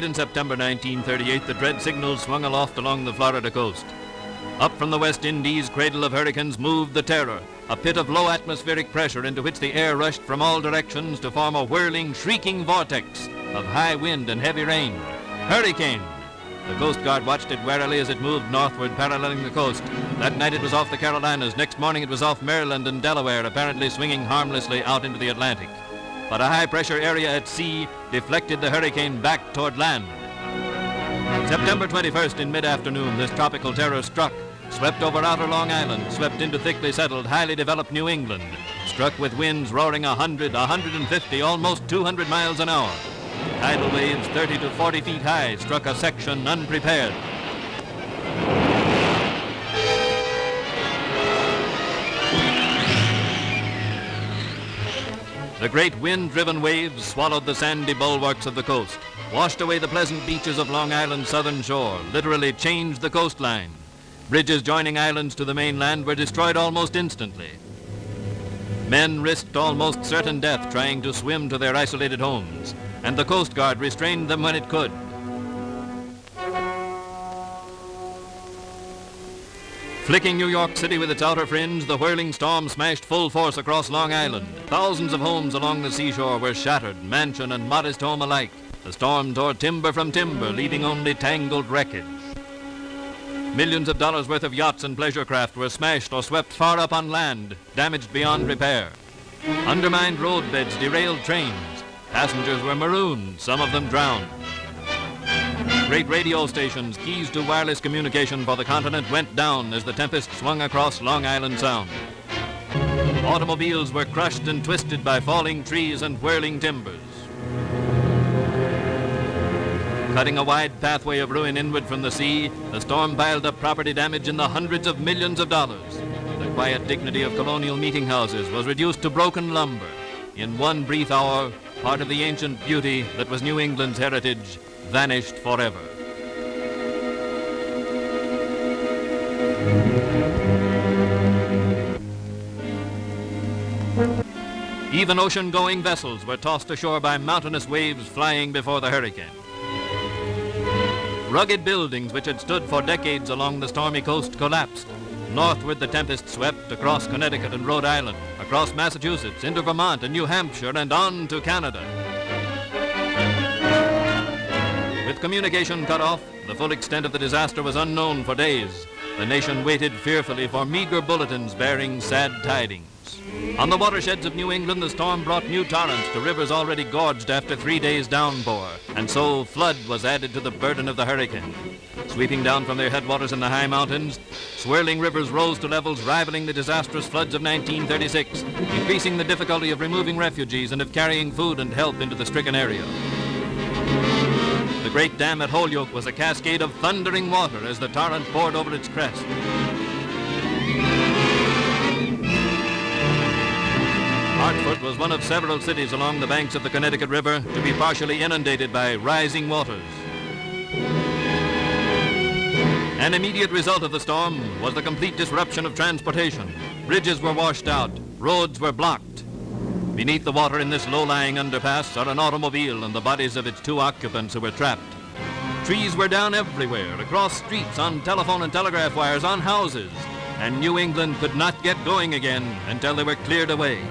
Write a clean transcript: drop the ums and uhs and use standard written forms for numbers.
late in September 1938, the dread signals swung aloft along the Florida coast. Up from the West Indies, cradle of hurricanes, moved the Terror, a pit of low atmospheric pressure into which the air rushed from all directions to form a whirling, shrieking vortex of high wind and heavy rain. Hurricane! The Coast Guard watched it warily as it moved northward, paralleling the coast. That night it was off the Carolinas. Next morning it was off Maryland and Delaware, apparently swinging harmlessly out into the Atlantic. But a high-pressure area at sea deflected the hurricane back toward land. September 21st, in mid-afternoon, this tropical terror struck, swept over outer Long Island, swept into thickly settled, highly developed New England, struck with winds roaring 100, 150, almost 200 miles an hour. Tidal waves 30 to 40 feet high struck a section unprepared. The great wind-driven waves swallowed the sandy bulwarks of the coast, washed away the pleasant beaches of Long Island's southern shore, literally changed the coastline. Bridges joining islands to the mainland were destroyed almost instantly. Men risked almost certain death trying to swim to their isolated homes, and the Coast Guard restrained them when it could. Flicking New York City with its outer fringe, the whirling storm smashed full force across Long Island. Thousands of homes along the seashore were shattered, mansion and modest home alike. The storm tore timber from timber, leaving only tangled wreckage. Millions of dollars worth of yachts and pleasure craft were smashed or swept far up on land, damaged beyond repair. Undermined roadbeds derailed trains. Passengers were marooned, some of them drowned. Great radio stations, keys to wireless communication for the continent, went down as the tempest swung across Long Island Sound. Automobiles were crushed and twisted by falling trees and whirling timbers. Cutting a wide pathway of ruin inward from the sea, the storm piled up property damage in the hundreds of millions of dollars. The quiet dignity of colonial meeting houses was reduced to broken lumber. In one brief hour, part of the ancient beauty that was New England's heritage vanished forever. Even ocean-going vessels were tossed ashore by mountainous waves flying before the hurricane. Rugged buildings which had stood for decades along the stormy coast collapsed. Northward the tempest swept across Connecticut and Rhode Island, across Massachusetts, into Vermont and New Hampshire, and on to Canada. With communication cut off, the full extent of the disaster was unknown for days. The nation waited fearfully for meager bulletins bearing sad tidings. On the watersheds of New England, the storm brought new torrents to rivers already gorged after 3 days' downpour, and so flood was added to the burden of the hurricane. Sweeping down from their headwaters in the high mountains, swirling rivers rose to levels rivaling the disastrous floods of 1936, increasing the difficulty of removing refugees and of carrying food and help into the stricken area. The great dam at Holyoke was a cascade of thundering water as the torrent poured over its crest. Hartford was one of several cities along the banks of the Connecticut River to be partially inundated by rising waters. An immediate result of the storm was the complete disruption of transportation. Bridges were washed out, roads were blocked. Beneath the water in this low-lying underpass are an automobile and the bodies of its 2 occupants who were trapped. Trees were down everywhere, across streets, on telephone and telegraph wires, on houses, and New England could not get going again until they were cleared away.